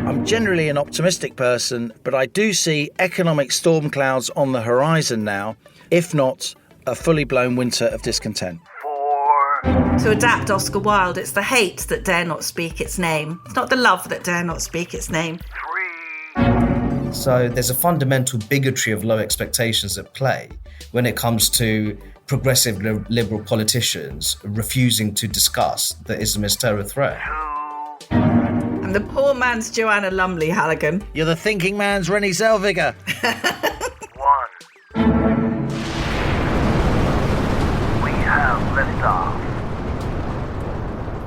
I'm generally an optimistic person, but I do see economic storm clouds on the horizon now, if not a fully blown winter of discontent. To adapt Oscar Wilde, it's the hate that dare not speak its name. It's not the love that dare not speak its name. So there's a fundamental bigotry of low expectations at play when it comes to progressive liberal politicians refusing to discuss the Islamist terror threat. And the poor man's Joanna Lumley, Halligan. You're the thinking man's Rennie Zellweger. 1. We have liftoff.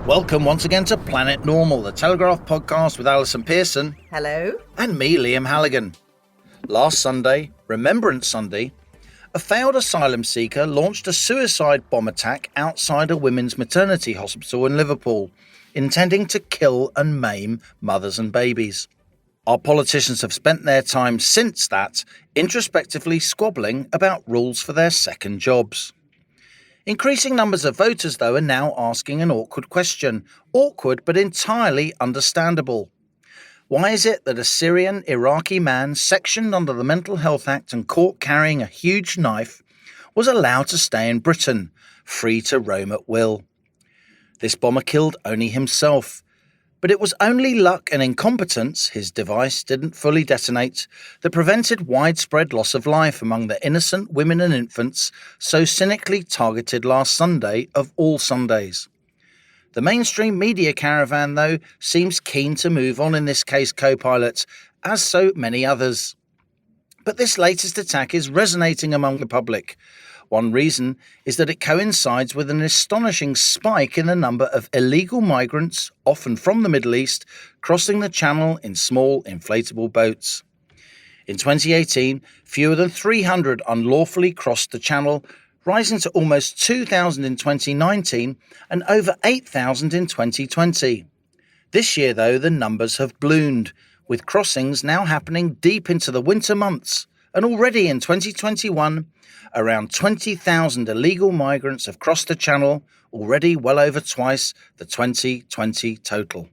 Welcome once again to Planet Normal, the Telegraph podcast with Allison Pearson. Hello. And me, Liam Halligan. Last Sunday, Remembrance Sunday, a failed asylum seeker launched a suicide bomb attack outside a women's maternity hospital in Liverpool, intending to kill and maim mothers and babies. Our politicians have spent their time since that introspectively squabbling about rules for their second jobs. Increasing numbers of voters, though, are now asking an awkward question. Awkward, but entirely understandable. Why is it that a Syrian Iraqi man sectioned under the Mental Health Act and caught carrying a huge knife was allowed to stay in Britain, free to roam at will? This bomber killed only himself. But it was only luck and incompetence, his device didn't fully detonate, that prevented widespread loss of life among the innocent women and infants so cynically targeted last Sunday of all Sundays. The mainstream media caravan, though, seems keen to move on in this case, co-pilot, as so many others. But this latest attack is resonating among the public. One reason is that it coincides with an astonishing spike in the number of illegal migrants, often from the Middle East, crossing the Channel in small inflatable boats. In 2018, fewer than 300 unlawfully crossed the Channel, rising to almost 2,000 in 2019 and over 8,000 in 2020. This year, though, the numbers have ballooned, with crossings now happening deep into the winter months, and already in 2021, around 20,000 illegal migrants have crossed the Channel, already well over twice the 2020 total.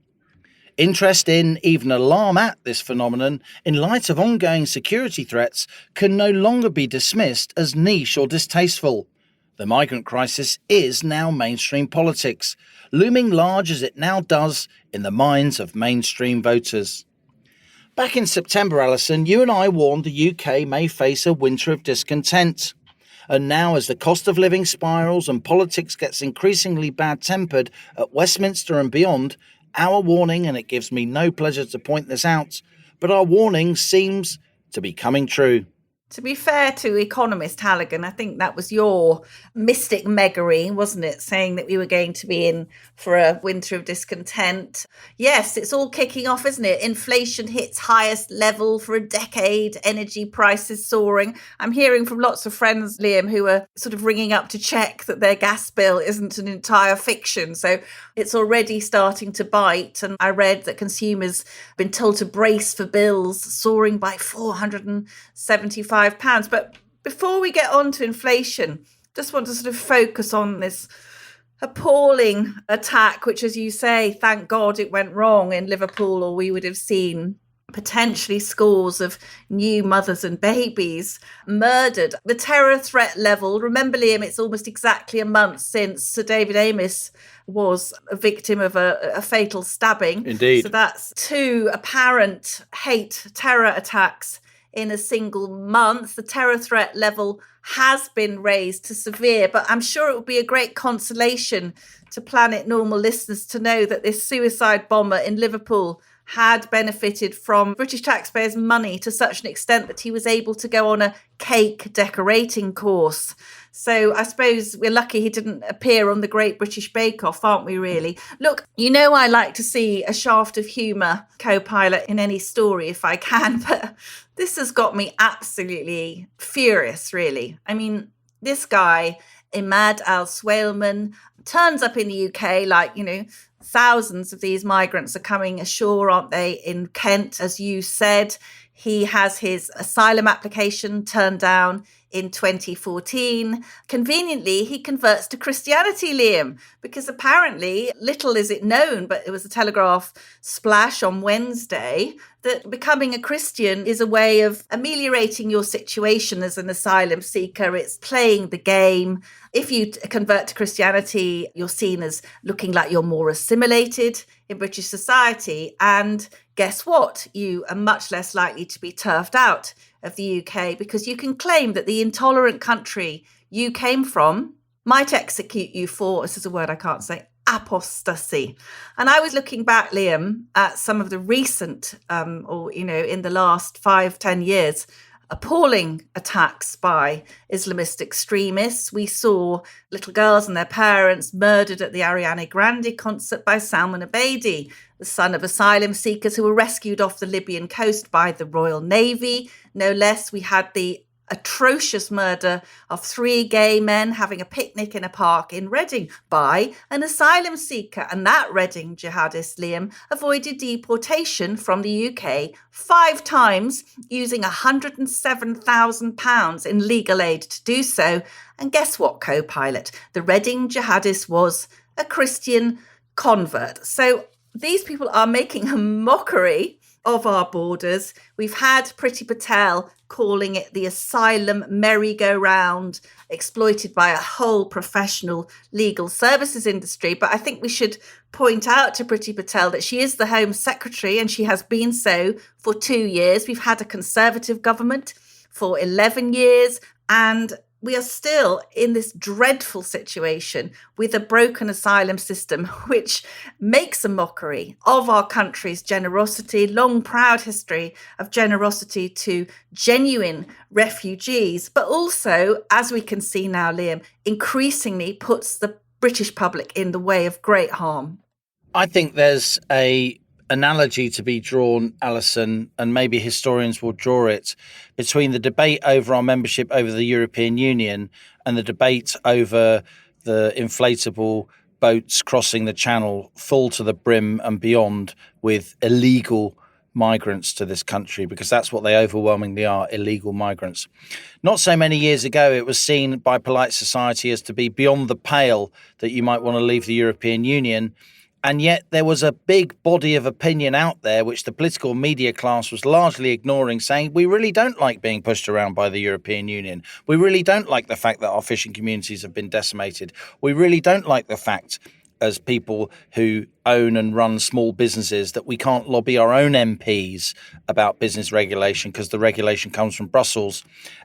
Interest in, even alarm at, this phenomenon, in light of ongoing security threats, can no longer be dismissed as niche or distasteful. The migrant crisis is now mainstream politics, looming large as it now does in the minds of mainstream voters. Back in September, Allison, you and I warned the UK may face a winter of discontent. And now, as the cost of living spirals and politics gets increasingly bad-tempered at Westminster and beyond, our warning, and it gives me no pleasure to point this out, but our warning seems to be coming true. To be fair to economist Halligan, I think that was your mystic meggery, wasn't it? Saying that we were going to be in for a winter of discontent. Yes, it's all kicking off, isn't it? Inflation hits highest level for a decade, energy prices soaring. I'm hearing from lots of friends, Liam, who are sort of ringing up to check that their gas bill isn't an entire fiction. So it's already starting to bite. And I read that consumers have been told to brace for bills soaring by £475. But before we get on to inflation, just want to sort of focus on this appalling attack, which, as you say, thank God it went wrong in Liverpool, or we would have seen potentially scores of new mothers and babies murdered. The terror threat level, remember, Liam, it's almost exactly a month since Sir David Amess was a victim of a fatal stabbing. Indeed. So that's 2 apparent hate terror attacks in a single month. The terror threat level has been raised to severe, but I'm sure it would be a great consolation to Planet Normal listeners to know that this suicide bomber in Liverpool had benefited from British taxpayers' money to such an extent that he was able to go on a cake decorating course. So I suppose we're lucky he didn't appear on the Great British Bake Off, aren't we, really? Look, you know I like to see a shaft of humour, co-pilot, in any story if I can, but this has got me absolutely furious, really. I mean, this guy, Imad al-Swayman, turns up in the UK like, thousands of these migrants are coming ashore, aren't they, in Kent, as you said. He has his asylum application turned down in 2014. Conveniently, he converts to Christianity, Liam, because apparently, little is it known, but it was a Telegraph splash on Wednesday, that becoming a Christian is a way of ameliorating your situation as an asylum seeker. It's playing the game. If you convert to Christianity, you're seen as looking like you're more assimilated in British society. And guess what? You are much less likely to be turfed out of the UK because you can claim that the intolerant country you came from might execute you for, this is a word I can't say, apostasy. And I was looking back, Liam, at some of the recent, in the last 5-10 years, appalling attacks by Islamist extremists. We saw little girls and their parents murdered at the Ariana Grande concert by Salman Abedi, the son of asylum seekers who were rescued off the Libyan coast by the Royal Navy. No less, we had the atrocious murder of 3 gay men having a picnic in a park in Reading by an asylum seeker. And that Reading jihadist, Liam, avoided deportation from the UK 5 times using £107,000 in legal aid to do so. And guess what, co-pilot? The Reading jihadist was a Christian convert. So these people are making a mockery of our borders. We've had Priti Patel calling it the asylum merry-go-round, exploited by a whole professional legal services industry. But I think we should point out to Priti Patel that she is the Home Secretary and she has been so for 2 years. We've had a Conservative government for 11 years and we are still in this dreadful situation with a broken asylum system, which makes a mockery of our country's generosity, long, proud history of generosity to genuine refugees, but also, as we can see now, Liam, increasingly puts the British public in the way of great harm. I think there's a analogy to be drawn, Allison, and maybe historians will draw it, between the debate over our membership over the European Union and the debate over the inflatable boats crossing the channel full to the brim and beyond with illegal migrants to this country, because that's what they overwhelmingly are, illegal migrants. Not so many years ago, it was seen by polite society as to be beyond the pale that you might want to leave the European Union. And yet there was a big body of opinion out there, which the political media class was largely ignoring, saying we really don't like being pushed around by the European Union. We really don't like the fact that our fishing communities have been decimated. We really don't like the fact, as people who own and run small businesses, that we can't lobby our own MPs about business regulation because the regulation comes from Brussels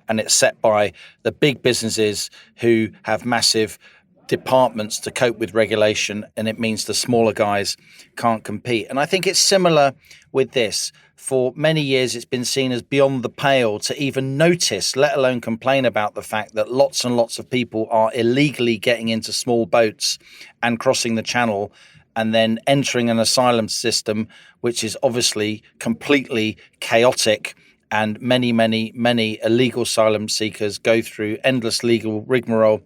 and it's set by the big businesses who have massive departments to cope with regulation, and it means the smaller guys can't compete. And I think it's similar with this. For many years, it's been seen as beyond the pale to even notice, let alone complain about the fact that lots and lots of people are illegally getting into small boats and crossing the channel and then entering an asylum system, which is obviously completely chaotic. And many, many, many illegal asylum seekers go through endless legal rigmarole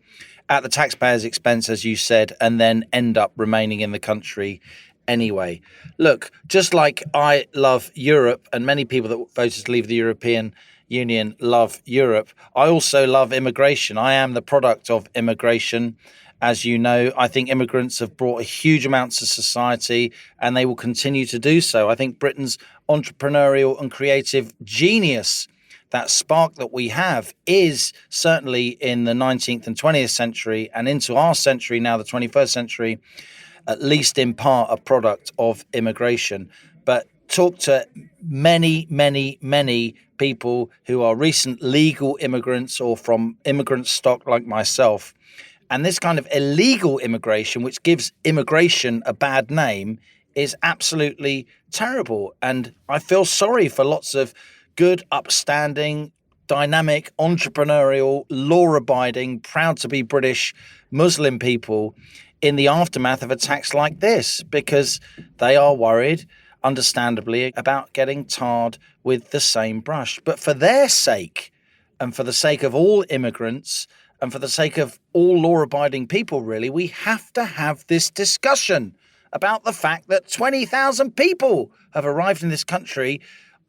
at the taxpayer's expense, as you said, and then end up remaining in the country anyway. Look, just like I love Europe, and many people that voted to leave the European Union love Europe, I also love immigration. I am the product of immigration. As you know, I think immigrants have brought a huge amount to society, and they will continue to do so. I think Britain's entrepreneurial and creative genius, that spark that we have, is certainly in the 19th and 20th century and into our century now, the 21st century, at least in part a product of immigration. But talk to many, many, many people who are recent legal immigrants or from immigrant stock like myself. And this kind of illegal immigration, which gives immigration a bad name, is absolutely terrible. And I feel sorry for lots of good, upstanding, dynamic, entrepreneurial, law-abiding, proud to be British Muslim people in the aftermath of attacks like this, because they are worried, understandably, about getting tarred with the same brush. But for their sake, and for the sake of all immigrants, and for the sake of all law-abiding people, really, we have to have this discussion about the fact that 20,000 people have arrived in this country,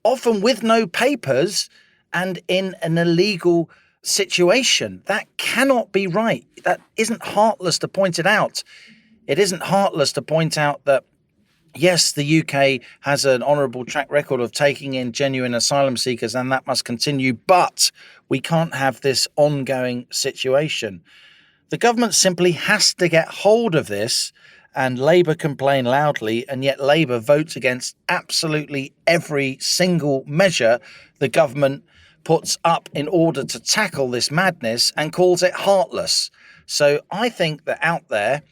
often with no papers and in an illegal situation. That cannot be right. That isn't heartless to point it out. It isn't heartless to point out that, yes, the UK has an honourable track record of taking in genuine asylum seekers, and that must continue, but we can't have this ongoing situation. The government simply has to get hold of this, and Labour complain loudly, and yet Labour votes against absolutely every single measure the government puts up in order to tackle this madness and calls it heartless. So I think that out there,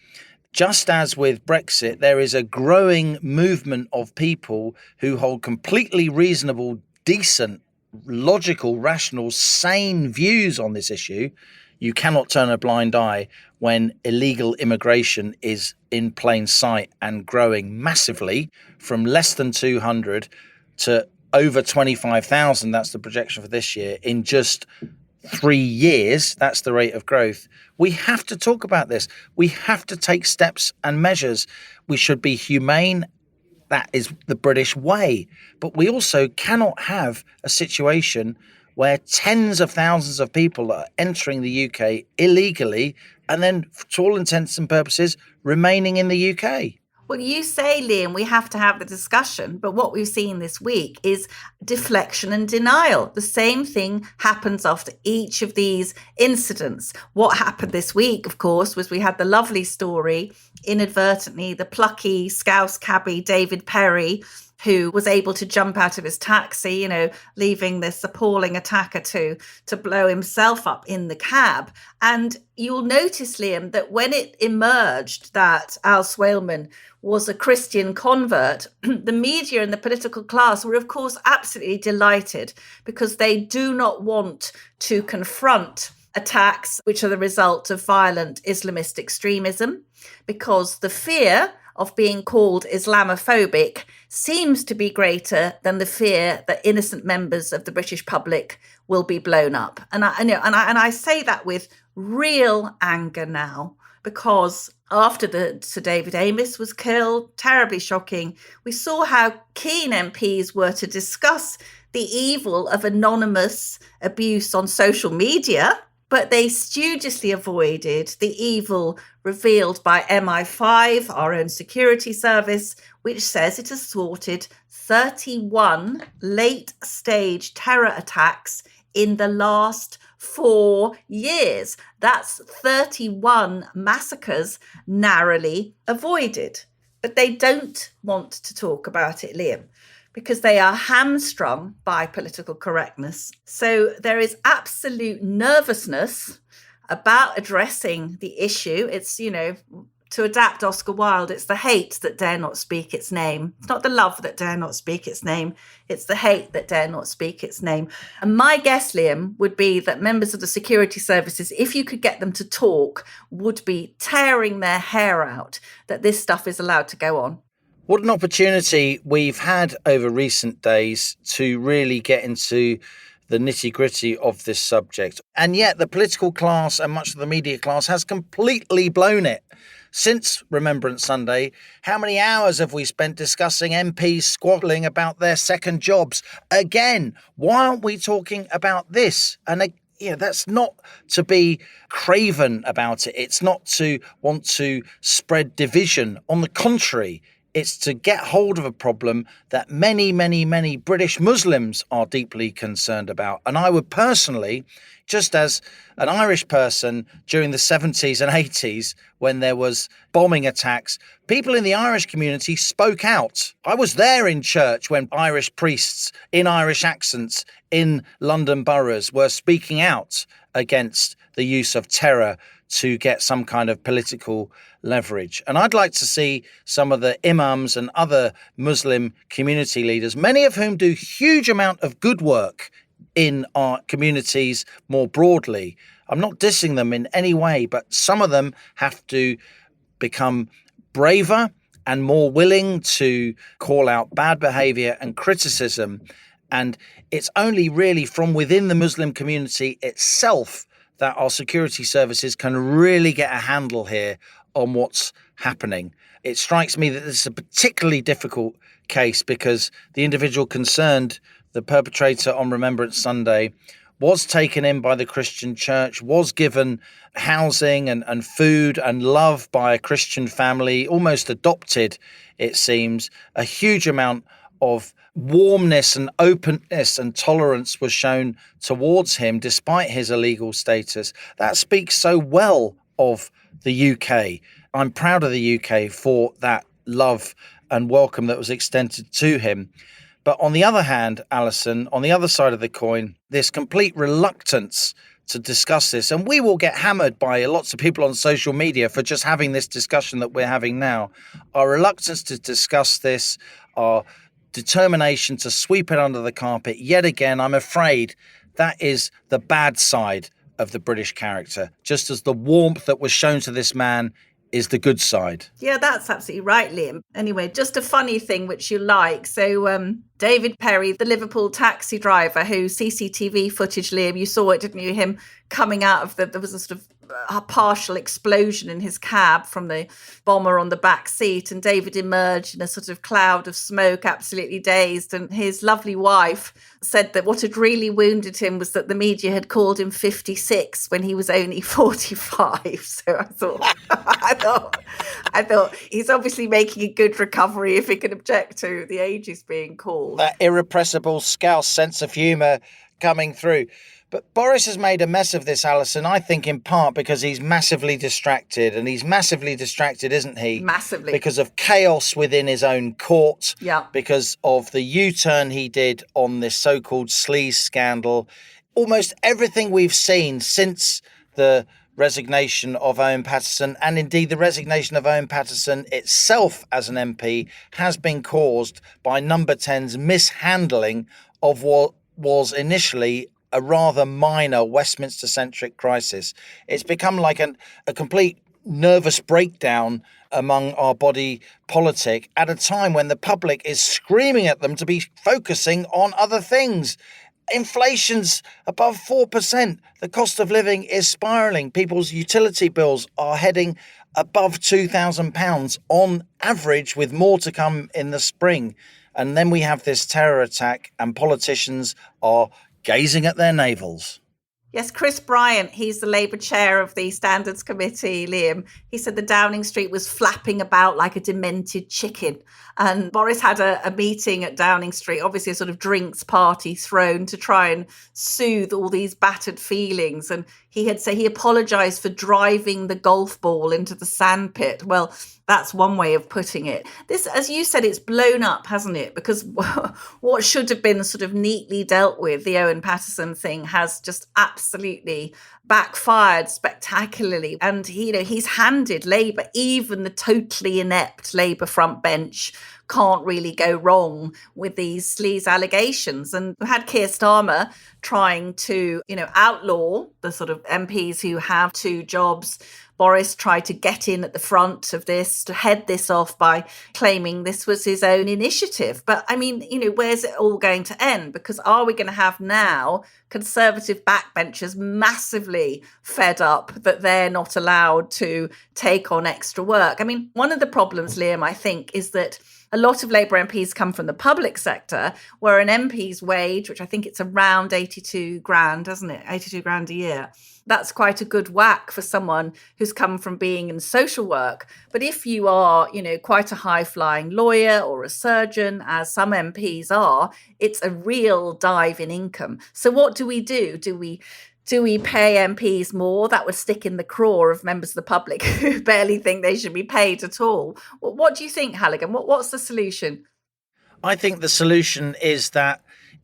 just as with Brexit, there is a growing movement of people who hold completely reasonable, decent, logical, rational, sane views on this issue. You cannot turn a blind eye when illegal immigration is in plain sight and growing massively from less than 200 to over 25,000. That's the projection for this year in just 3 years. That's the rate of growth. We have to talk about this. We have to take steps and measures. We should be humane. That is the British way. But we also cannot have a situation where tens of thousands of people are entering the UK illegally and then, to all intents and purposes, remaining in the UK. Well, you say, Liam, we have to have the discussion, but what we've seen this week is deflection and denial. The same thing happens after each of these incidents. What happened this week, of course, was we had the lovely story, inadvertently, the plucky Scouse cabbie David Perry, who was able to jump out of his taxi, leaving this appalling attacker to blow himself up in the cab. And you'll notice, Liam, that when it emerged that Al Swaleman was a Christian convert, the media and the political class were, of course, absolutely delighted because they do not want to confront attacks which are the result of violent Islamist extremism, because the fear of being called Islamophobic seems to be greater than the fear that innocent members of the British public will be blown up. And I say that with real anger now, because after Sir David Amess was killed, terribly shocking, we saw how keen MPs were to discuss the evil of anonymous abuse on social media, but they studiously avoided the evil revealed by MI5, our own security service, which says it has thwarted 31 late-stage terror attacks in the last 4 years. That's 31 massacres narrowly avoided. But they don't want to talk about it, Liam, because they are hamstrung by political correctness. So there is absolute nervousness about addressing the issue. It's, to adapt Oscar Wilde, it's the hate that dare not speak its name. It's not the love that dare not speak its name. It's the hate that dare not speak its name. And my guess, Liam, would be that members of the security services, if you could get them to talk, would be tearing their hair out that this stuff is allowed to go on. What an opportunity we've had over recent days to really get into the nitty-gritty of this subject. And yet the political class and much of the media class has completely blown it. Since Remembrance Sunday, how many hours have we spent discussing MPs squabbling about their second jobs? Again, why aren't we talking about this? And that's not to be craven about it. It's not to want to spread division. On the contrary, it's to get hold of a problem that many, many, many British Muslims are deeply concerned about. And I would personally, just as an Irish person during the 70s and 80s, when there was bombing attacks, people in the Irish community spoke out. I was there in church when Irish priests in Irish accents in London boroughs were speaking out against the use of terror to get some kind of political leverage. And I'd like to see some of the imams and other Muslim community leaders, many of whom do huge amount of good work in our communities more broadly. I'm not dissing them in any way, but some of them have to become braver and more willing to call out bad behavior and criticism. And it's only really from within the Muslim community itself that our security services can really get a handle here on what's happening. It strikes me that this is a particularly difficult case because the individual concerned, the perpetrator on Remembrance Sunday, was taken in by the Christian church, was given housing and food and love by a Christian family, almost adopted, it seems. A huge amount of warmness and openness and tolerance was shown towards him despite his illegal status. That speaks so well of the UK. I'm proud of the UK for that love and welcome that was extended to him. But on the other hand, Allison, on the other side of the coin, this complete reluctance to discuss this, and we will get hammered by lots of people on social media for just having this discussion that we're having now. Our reluctance to discuss this, our determination to sweep it under the carpet, yet again, I'm afraid that is the bad side of the British character, just as the warmth that was shown to this man is the good side. Yeah, that's absolutely right, Liam. Anyway, just a funny thing which you like. So David Perry, the Liverpool taxi driver, who CCTV footage, Liam, you saw it, didn't you? Him coming out of there was a sort of a partial explosion in his cab from the bomber on the back seat, and David emerged in a sort of cloud of smoke, absolutely dazed. And his lovely wife said that what had really wounded him was that the media had called him 56 when he was only 45. So I thought he's obviously making a good recovery if he can object to the age he's being called. That irrepressible Scouse sense of humour coming through. But Boris has made a mess of this, Allison, I think in part because he's massively distracted. And he's massively distracted, isn't he? Massively. Because of chaos within his own court. Yeah. Because of the U-turn he did on this so-called sleaze scandal. Almost everything we've seen since the resignation of Owen Paterson, and indeed the resignation of Owen Paterson itself as an MP, has been caused by Number 10's mishandling of what was initially a rather minor Westminster-centric crisis. It's become like a complete nervous breakdown among our body politic at a time when the public is screaming at them to be focusing on other things. Inflation's above 4%. The cost of living is spiralling. People's utility bills are heading above £2,000 on average, with more to come in the spring. And then we have this terror attack, and politicians are gazing at their navels. Yes, Chris Bryant, he's the Labour chair of the Standards Committee, Liam. He said the Downing Street was flapping about like a demented chicken. And Boris had a meeting at Downing Street, obviously a sort of drinks party thrown to try and soothe all these battered feelings. And he had said he apologised for driving the golf ball into the sandpit. Well, that's one way of putting it. This, as you said, it's blown up, hasn't it? Because what should have been sort of neatly dealt with, the Owen Paterson thing, has just absolutely backfired spectacularly. And, he's handed Labour, even the totally inept Labour front bench, can't really go wrong with these sleaze allegations. And we had Keir Starmer trying to, outlaw the sort of MPs who have two jobs. Boris tried to get in at the front of this, to head this off by claiming this was his own initiative. But I mean, where's it all going to end? Because are we going to have now Conservative backbenchers massively fed up that they're not allowed to take on extra work? I mean, one of the problems, Liam, I think, is that a lot of Labour MPs come from the public sector, where an MP's wage, which I think it's around 82 grand, isn't it? 82 grand a year. That's quite a good whack for someone who's come from being in social work. But if you are, quite a high-flying lawyer or a surgeon, as some MPs are, it's a real dive in income. So what do we do? Do we pay MPs more? That would stick in the craw of members of the public who barely think they should be paid at all. What do you think, Halligan? What's the solution? I think the solution is that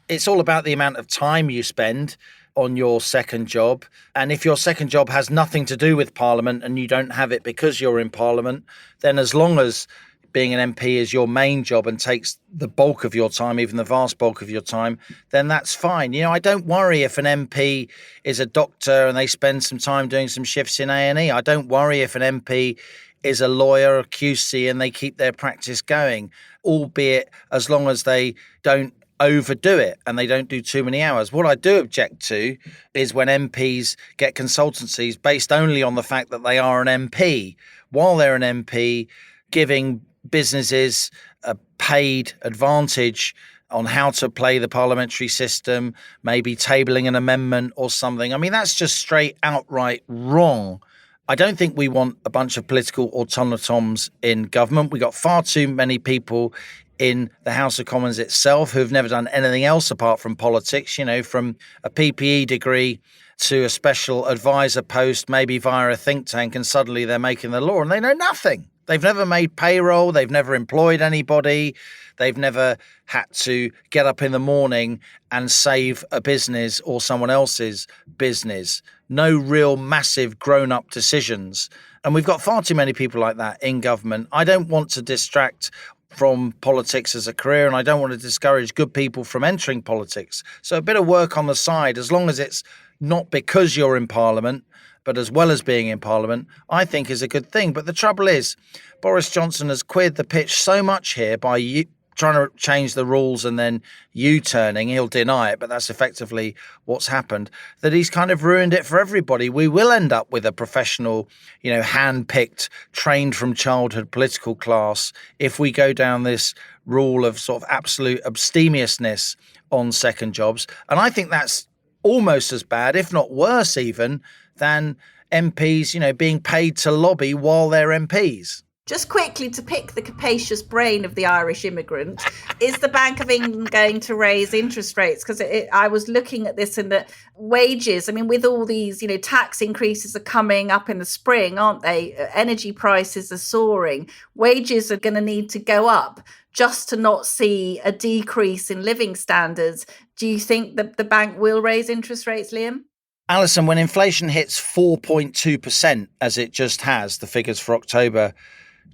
it's all about the amount of time you spend on your second job. And if your second job has nothing to do with Parliament and you don't have it because you're in Parliament, then as long as being an MP is your main job and takes the bulk of your time, even the vast bulk of your time, then that's fine. I don't worry if an MP is a doctor and they spend some time doing some shifts in A&E. I don't worry if an MP is a lawyer or QC and they keep their practice going, albeit as long as they don't overdo it and they don't do too many hours. What I do object to is when MPs get consultancies based only on the fact that they are an MP, while they're an MP, giving businesses a paid advantage on how to play the parliamentary system, maybe tabling an amendment or something. I mean, that's just straight outright wrong. I don't think we want a bunch of political automatons in government. We got far too many people in the House of Commons itself who've never done anything else apart from politics, from a PPE degree to a special advisor post, maybe via a think tank, and suddenly they're making the law and they know nothing. They've never made payroll. They've never employed anybody. They've never had to get up in the morning and save a business or someone else's business. No real massive grown-up decisions. And we've got far too many people like that in government. I don't want to distract from politics as a career, and I don't want to discourage good people from entering politics. So a bit of work on the side, as long as it's not because you're in Parliament, but as well as being in Parliament, I think is a good thing. But the trouble is, Boris Johnson has queered the pitch so much here by trying to change the rules and then U-turning. He'll deny it, but that's effectively what's happened, that he's kind of ruined it for everybody. We will end up with a professional, hand-picked, trained from childhood political class if we go down this rule of sort of absolute abstemiousness on second jobs. And I think that's almost as bad, if not worse even, than MPs, being paid to lobby while they're MPs. Just quickly, to pick the capacious brain of the Irish immigrant, is the Bank of England going to raise interest rates? Because I was looking at this and the wages, with all these, tax increases are coming up in the spring, aren't they? Energy prices are soaring. Wages are going to need to go up just to not see a decrease in living standards. Do you think that the bank will raise interest rates, Liam? Allison, when inflation hits 4.2%, as it just has, the figures for October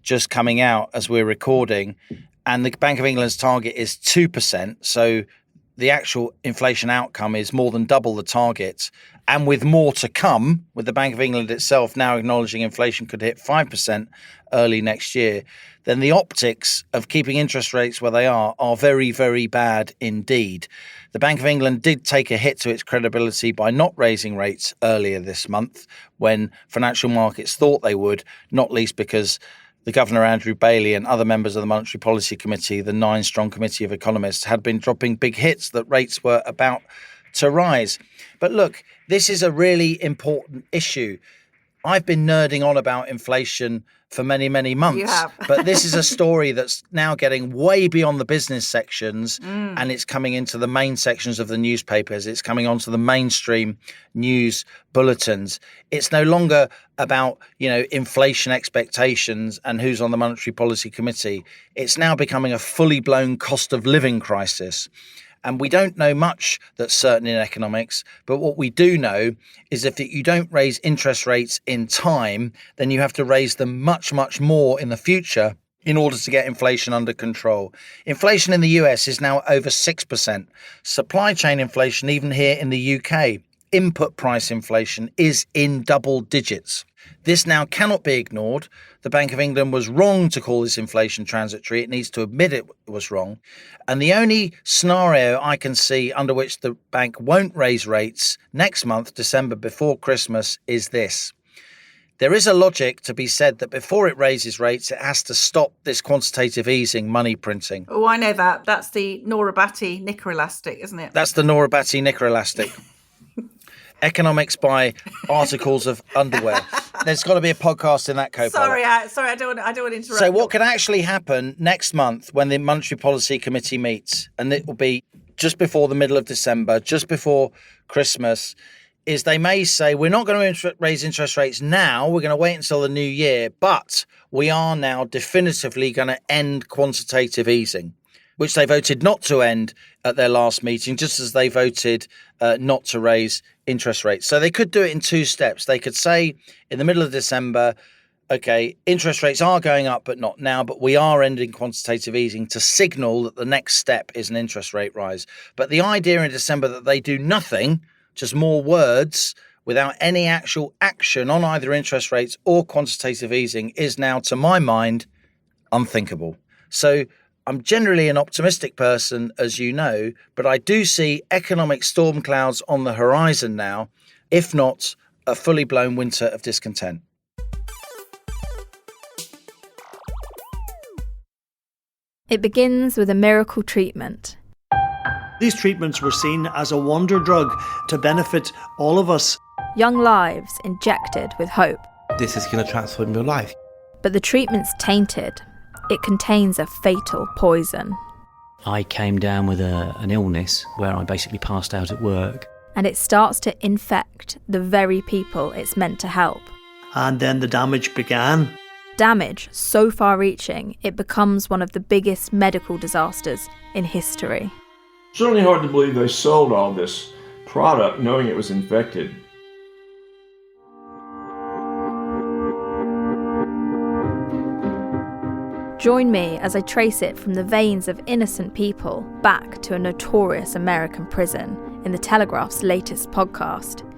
just coming out as we're recording, and the Bank of England's target is 2%, so the actual inflation outcome is more than double the target, and with more to come, with the Bank of England itself now acknowledging inflation could hit 5% early next year, then the optics of keeping interest rates where they are very, very bad indeed. The Bank of England did take a hit to its credibility by not raising rates earlier this month when financial markets thought they would, not least because the Governor, Andrew Bailey, and other members of the Monetary Policy Committee, the 9-strong committee of economists, had been dropping big hits that rates were about to rise. But look, this is a really important issue. I've been nerding on about inflation for many, many months. You have. But this is a story that's now getting way beyond the business sections and it's coming into the main sections of the newspapers. It's coming onto the mainstream news bulletins. It's no longer about, inflation expectations and who's on the Monetary Policy Committee. It's now becoming a fully blown cost of living crisis. And we don't know much that's certain in economics, but what we do know is if you don't raise interest rates in time, then you have to raise them much, much more in the future in order to get inflation under control. Inflation in the US is now over 6%. Supply chain inflation, even here in the UK, input price inflation is in double digits. This now cannot be ignored. The Bank of England was wrong to call this inflation transitory. It needs to admit it was wrong. And the only scenario I can see under which the bank won't raise rates next month, December, before Christmas, is this. There is a logic to be said that before it raises rates, it has to stop this quantitative easing money printing. Oh, I know that. That's the Nora Batty knicker elastic, isn't it? That's the Nora Batty knicker elastic. Economics by articles of underwear. There's got to be a podcast in that co-pilot. Sorry, I don't want to interrupt. So what can actually happen next month when the Monetary Policy Committee meets, and it will be just before the middle of December, just before Christmas, is they may say, we're not going to raise interest rates now, we're going to wait until the new year, but we are now definitively going to end quantitative easing, which they voted not to end at their last meeting, just as they voted not to raise interest rates. So they could do it in two steps. They could say in the middle of December, okay, interest rates are going up, but not now, but we are ending quantitative easing to signal that the next step is an interest rate rise. But the idea in December that they do nothing, just more words without any actual action on either interest rates or quantitative easing is now, to my mind, unthinkable. So I'm generally an optimistic person, as you know, but I do see economic storm clouds on the horizon now, if not a fully blown winter of discontent. It begins with a miracle treatment. These treatments were seen as a wonder drug to benefit all of us. Young lives injected with hope. This is going to transform your life. But the treatment's tainted. It contains a fatal poison. I came down with an illness where I basically passed out at work. And it starts to infect the very people it's meant to help. And then the damage began. Damage so far-reaching, it becomes one of the biggest medical disasters in history. Certainly hard to believe they sold all this product knowing it was infected. Join me as I trace it from the veins of innocent people back to a notorious American prison in the Telegraph's latest podcast.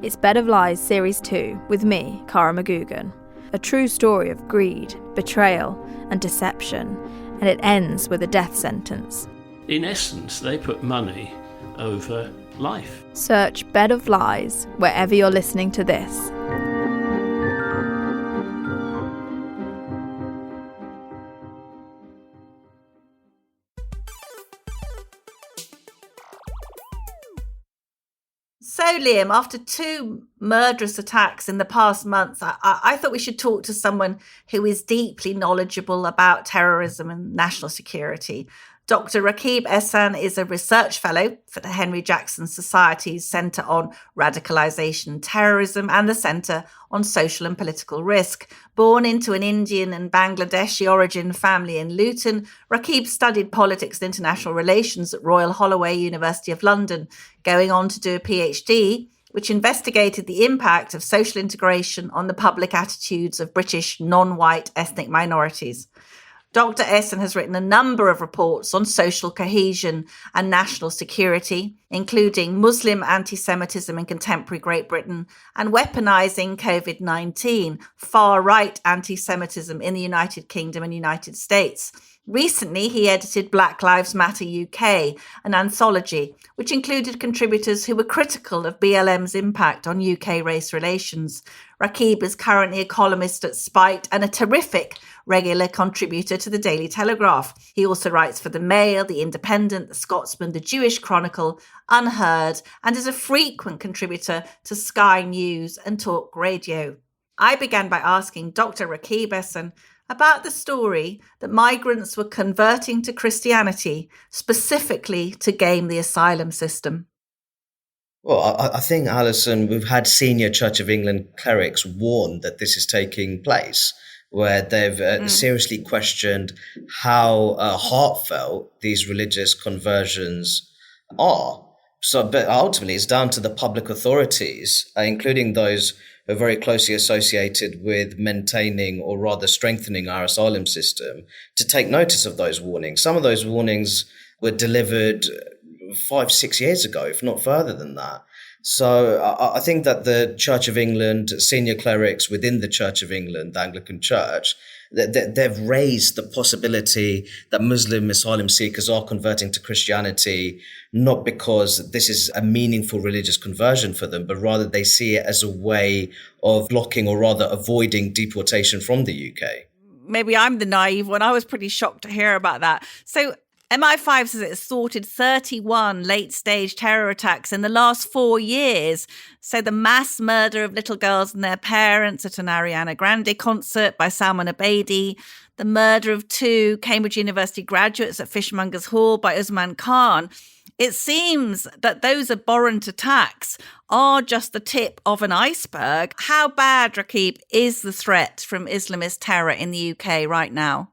It's Bed of Lies Series 2 with me, Cara McGugan. A true story of greed, betrayal and deception, and it ends with a death sentence. In essence, they put money over life. Search Bed of Lies wherever you're listening to this. So, Liam, after 2 murderous attacks in the past months, I thought we should talk to someone who is deeply knowledgeable about terrorism and national security. Dr Rakib Ehsan is a research fellow for the Henry Jackson Society's Centre on Radicalisation and Terrorism and the Centre on Social and Political Risk. Born into an Indian and Bangladeshi origin family in Luton, Rakib studied politics and international relations at Royal Holloway, University of London, going on to do a PhD, which investigated the impact of social integration on the public attitudes of British non-white ethnic minorities. Dr. Ehsan has written a number of reports on social cohesion and national security, including Muslim anti-Semitism in contemporary Great Britain and weaponising COVID-19, far-right anti-Semitism in the United Kingdom and United States. Recently, he edited Black Lives Matter UK, an anthology, which included contributors who were critical of BLM's impact on UK race relations. Rakib is currently a columnist at Spite and a terrific regular contributor to the Daily Telegraph. He also writes for The Mail, The Independent, The Scotsman, The Jewish Chronicle, Unheard, and is a frequent contributor to Sky News and Talk Radio. I began by asking Dr. Rakib Ehsan about the story that migrants were converting to Christianity, specifically to game the asylum system. Well, I think, Allison, we've had senior Church of England clerics warn that this is taking place, where they've seriously questioned how heartfelt these religious conversions are. So, but ultimately, it's down to the public authorities, including those who are very closely associated with maintaining or rather strengthening our asylum system, to take notice of those warnings. Some of those warnings were delivered 5-6 years ago, if not further than that. So I think that the Church of England, senior clerics within the Church of England, the Anglican Church, they've raised the possibility that Muslim asylum seekers are converting to Christianity, not because this is a meaningful religious conversion for them, but rather they see it as a way of blocking or rather avoiding deportation from the UK. Maybe I'm the naive one. I was pretty shocked to hear about that. So MI5 says it's sorted 31 late-stage terror attacks in the last 4 years. So the mass murder of little girls and their parents at an Ariana Grande concert by Salman Abedi, the murder of 2 Cambridge University graduates at Fishmongers Hall by Usman Khan. It seems that those abhorrent attacks are just the tip of an iceberg. How bad, Rakib, is the threat from Islamist terror in the UK right now?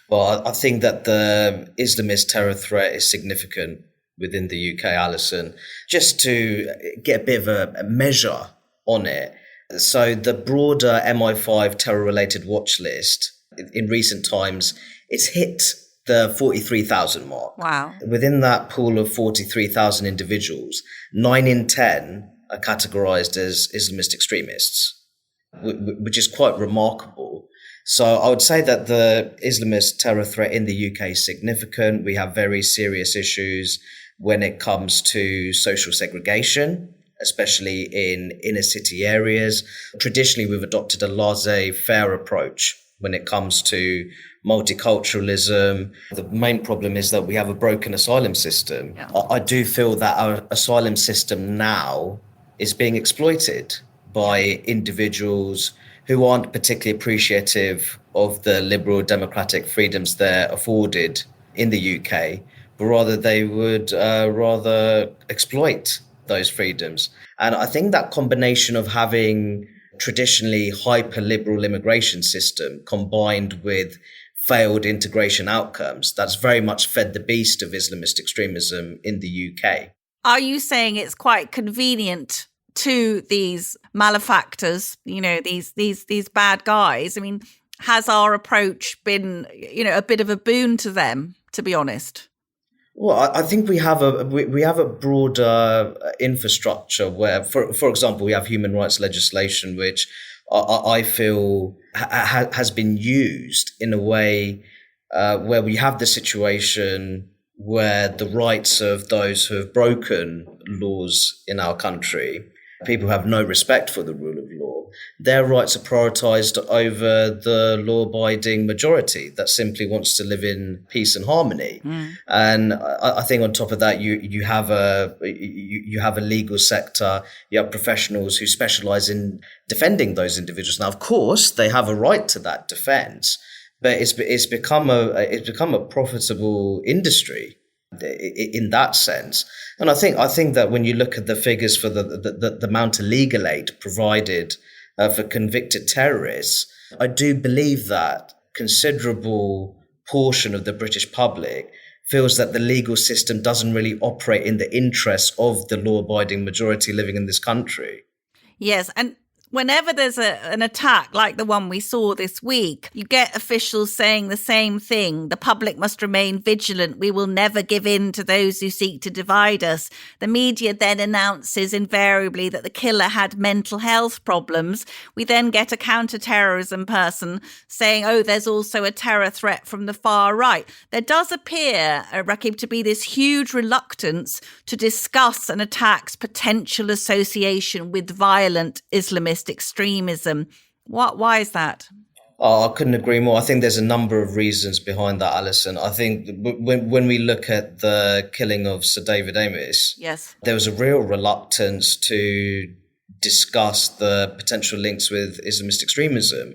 Well, I think that the Islamist terror threat is significant within the UK, Allison. Just to get a bit of a measure on it. So the broader MI5 terror-related watch list in recent times, it's hit the 43,000 mark. Wow. Within that pool of 43,000 individuals, 9 in 10 are categorized as Islamist extremists, which is quite remarkable. So I would say that the Islamist terror threat in the UK is significant. We have very serious issues when it comes to social segregation, especially in inner city areas. Traditionally, we've adopted a laissez-faire approach when it comes to multiculturalism. The main problem is that we have a broken asylum system. Yeah. I do feel that our asylum system now is being exploited by individuals who aren't particularly appreciative of the liberal democratic freedoms they're afforded in the UK, but rather they would rather exploit those freedoms. And I think that combination of having traditionally hyper-liberal immigration system combined with failed integration outcomes, that's very much fed the beast of Islamist extremism in the UK. Are you saying it's quite convenient to these malefactors, these bad guys? I mean, has our approach been, a bit of a boon to them, to be honest? Well, I think we have a broader infrastructure where, for example, we have human rights legislation, which I feel has been used in a way where we have the situation where the rights of those who have broken laws in our country, people who have no respect for the rule of law, their rights are prioritized over the law-abiding majority that simply wants to live in peace and harmony. And I think on top of that, you have a legal sector, you have professionals who specialize in defending those individuals. Now, of course, they have a right to that defense, but it's become a profitable industry in that sense. And I think that when you look at the figures for the amount of legal aid provided for convicted terrorists, I do believe that considerable portion of the British public feels that the legal system doesn't really operate in the interests of the law-abiding majority living in this country. Yes, and whenever there's an attack like the one we saw this week, you get officials saying the same thing. The public must remain vigilant. We will never give in to those who seek to divide us. The media then announces invariably that the killer had mental health problems. We then get a counter-terrorism person saying, oh, there's also a terror threat from the far right. There does appear, Rakib, to be this huge reluctance to discuss an attack's potential association with violent Islamist extremism. Why is that? Oh, I couldn't agree more. I think there's a number of reasons behind that, Allison. I think when we look at the killing of Sir David Amess, yes, there was a real reluctance to discuss the potential links with Islamist extremism.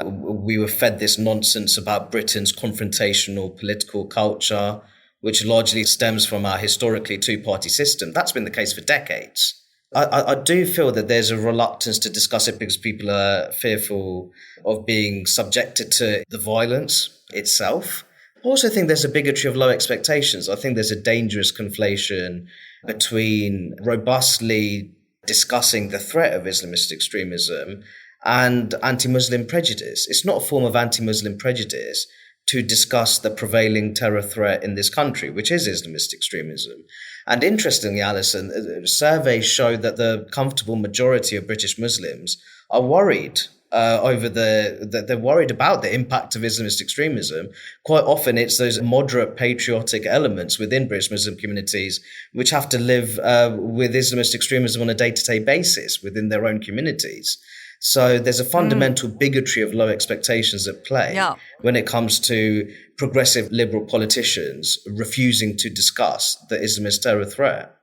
We were fed this nonsense about Britain's confrontational political culture, which largely stems from our historically two-party system. That's been the case for decades. I do feel that there's a reluctance to discuss it because people are fearful of being subjected to the violence itself. I also think there's a bigotry of low expectations. I think there's a dangerous conflation between robustly discussing the threat of Islamist extremism and anti-Muslim prejudice. It's not a form of anti-Muslim prejudice to discuss the prevailing terror threat in this country, which is Islamist extremism. And interestingly, Allison, surveys show that the comfortable majority of British Muslims are worried they're worried about the impact of Islamist extremism. Quite often it's those moderate patriotic elements within British Muslim communities which have to live with Islamist extremism on a day-to-day basis within their own communities. So there's a fundamental bigotry of low expectations at play when it comes to progressive liberal politicians refusing to discuss the Islamist terror threat.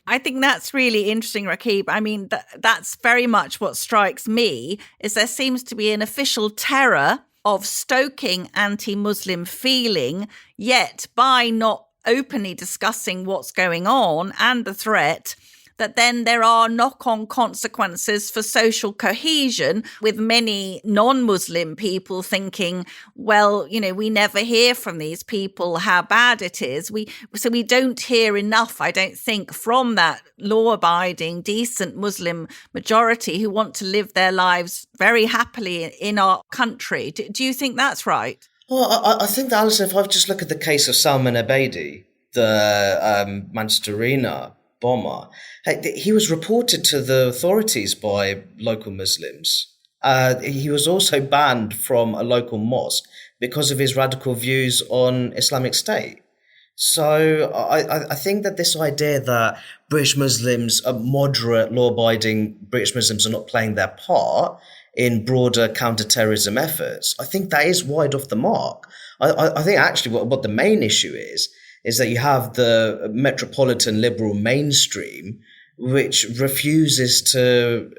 I think that's really interesting, Rakib. I mean, that's very much what strikes me, is there seems to be an official terror of stoking anti-Muslim feeling, yet by not openly discussing what's going on and the threat, that then there are knock-on consequences for social cohesion, with many non-Muslim people thinking, well, we never hear from these people how bad it is. So we don't hear enough, I don't think, from that law-abiding, decent Muslim majority who want to live their lives very happily in our country. Do you think that's right? Well, I think that, Alison, if I just look at the case of Salman Abedi, the Manchester Arena bomber, he was reported to the authorities by local Muslims. He was also banned from a local mosque because of his radical views on Islamic State. So I think that this idea that British Muslims, moderate, law-abiding British Muslims, are not playing their part in broader counterterrorism efforts, I think that is wide off the mark. I think actually what the main issue is that you have the metropolitan liberal mainstream, which refuses to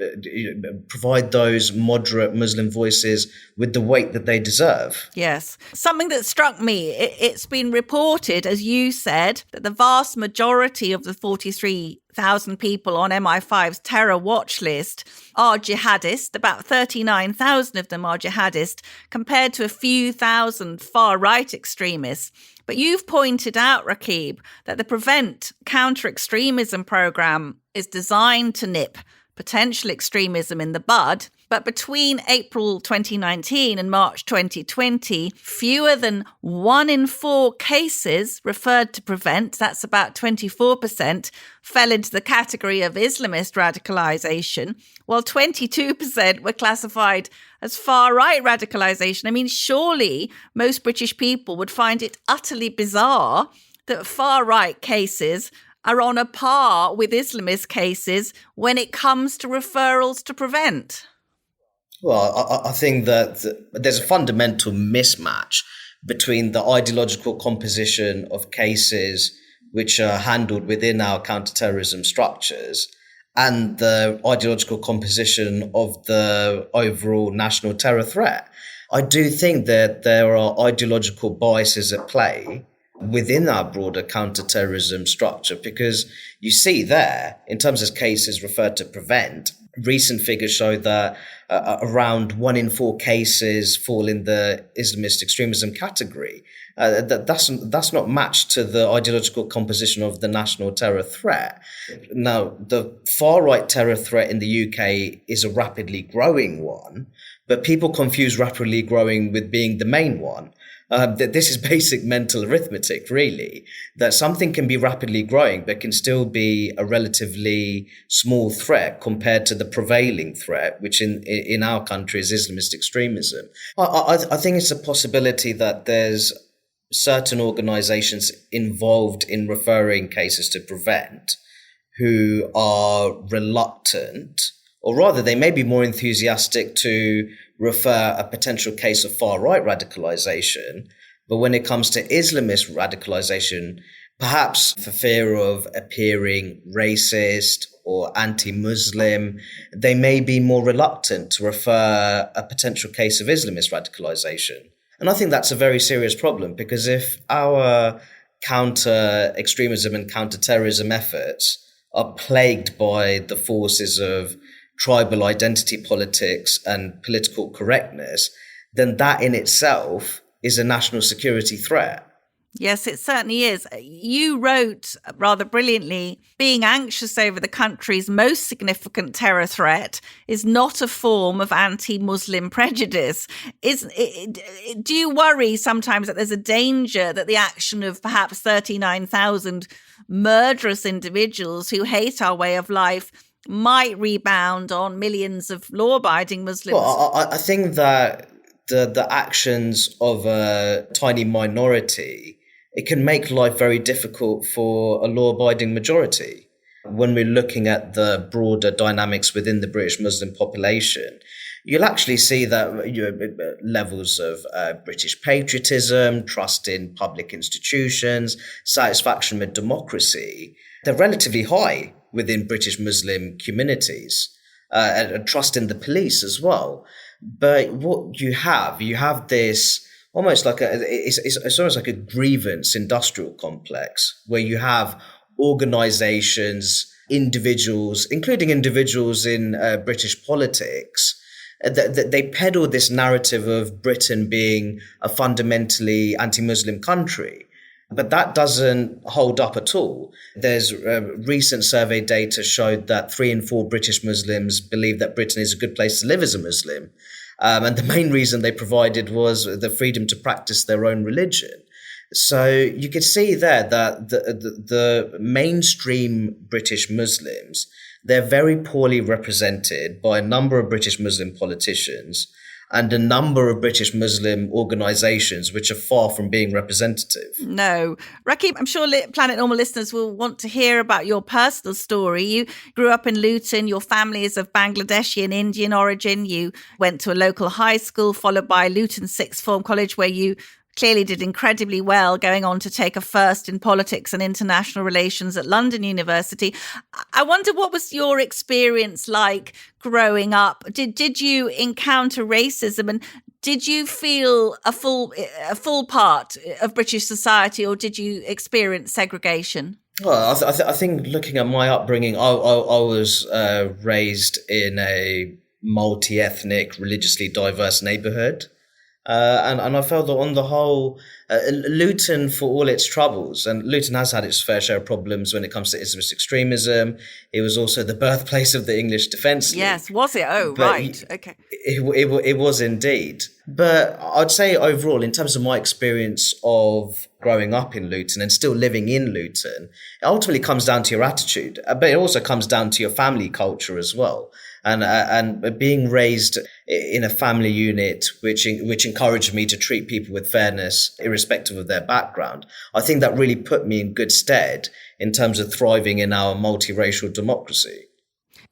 provide those moderate Muslim voices with the weight that they deserve. Yes. Something that struck me, it's been reported, as you said, that the vast majority of the 43,000 people on MI5's terror watch list are jihadist. About 39,000 of them are jihadist, compared to a few thousand far-right extremists. But you've pointed out, Rakib, that the Prevent Counter-Extremism programme is designed to nip potential extremism in the bud. But between April 2019 and March 2020, fewer than 1 in 4 cases referred to Prevent, that's about 24%, fell into the category of Islamist radicalisation, while 22% were classified as far-right radicalisation. I mean, surely most British people would find it utterly bizarre that far-right cases are on a par with Islamist cases when it comes to referrals to Prevent. Well, I think that there's a fundamental mismatch between the ideological composition of cases which are handled within our counterterrorism structures and the ideological composition of the overall national terror threat. I do think that there are ideological biases at play within our broader counterterrorism structure, because you see there, in terms of cases referred to Prevent, recent figures show that around 1 in 4 cases fall in the Islamist extremism category. That's not matched to the ideological composition of the national terror threat. Now, the far-right terror threat in the UK is a rapidly growing one, but people confuse rapidly growing with being the main one. This is basic mental arithmetic, really, that something can be rapidly growing but can still be a relatively small threat compared to the prevailing threat, which in our country is Islamist extremism. I think it's a possibility that there's certain organizations involved in referring cases to Prevent who are reluctant, or rather they may be more enthusiastic to refer a potential case of far-right radicalization, but when it comes to Islamist radicalization, perhaps for fear of appearing racist or anti-Muslim, they may be more reluctant to refer a potential case of Islamist radicalization. And I think that's a very serious problem, because if our counter-extremism and counter-terrorism efforts are plagued by the forces of tribal identity politics and political correctness, then that in itself is a national security threat. Yes, it certainly is. You wrote rather brilliantly, being anxious over the country's most significant terror threat is not a form of anti-Muslim prejudice. Do you worry sometimes that there's a danger that the action of perhaps 39,000 murderous individuals who hate our way of life might rebound on millions of law-abiding Muslims? Well, I think that the actions of a tiny minority, it can make life very difficult for a law-abiding majority. When we're looking at the broader dynamics within the British Muslim population, you'll actually see that levels of British patriotism, trust in public institutions, satisfaction with democracy, they're relatively high within British Muslim communities, and trust in the police as well. But what you have this almost like it's almost like a grievance industrial complex where you have organizations, individuals, including individuals in British politics, that they peddle this narrative of Britain being a fundamentally anti-Muslim country. But that doesn't hold up at all. There's recent survey data showed that 3 in 4 British Muslims believe that Britain is a good place to live as a Muslim. And the main reason they provided was the freedom to practice their own religion. So you could see there that the mainstream British Muslims, they're very poorly represented by a number of British Muslim politicians. and a number of British Muslim organisations which are far from being representative. No. Rakib, I'm sure Planet Normal listeners will want to hear about your personal story. You grew up in Luton. Your family is of Bangladeshi and Indian origin. You went to a local high school, followed by Luton Sixth Form College, where you clearly did incredibly well, going on to take a first in politics and international relations at London University. I wonder, what was your experience like growing up? Did you encounter racism, and did you feel a full part of British society, or did you experience segregation? Well, I think looking at my upbringing, I was raised in a multi-ethnic, religiously diverse neighbourhood. And I felt that on the whole, Luton, for all its troubles, and Luton has had its fair share of problems when it comes to Islamist extremism. It was also the birthplace of the English Defence League. Yes, was it? Oh, But right. Okay. It was indeed. But I'd say overall, in terms of my experience of growing up in Luton and still living in Luton, it ultimately comes down to your attitude, but it also comes down to your family culture as well. And being raised in a family unit which encouraged me to treat people with fairness, irrespective of their background, I think that really put me in good stead in terms of thriving in our multiracial democracy.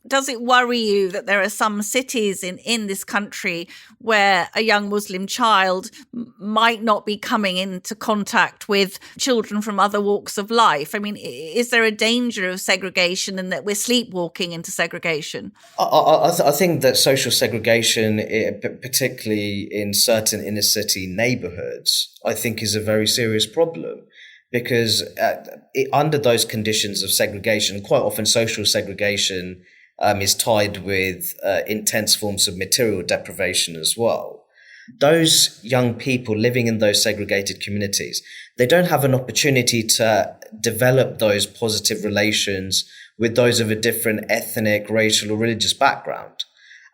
Does it worry you that there are some cities in this country where a young Muslim child might not be coming into contact with children from other walks of life? I mean, is there a danger of segregation and that we're sleepwalking into segregation? I think that social segregation, particularly in certain inner city neighbourhoods, I think is a very serious problem. Because under those conditions of segregation, quite often social segregation is tied with intense forms of material deprivation as well. Those young people living in those segregated communities, they don't have an opportunity to develop those positive relations with those of a different ethnic, racial or religious background.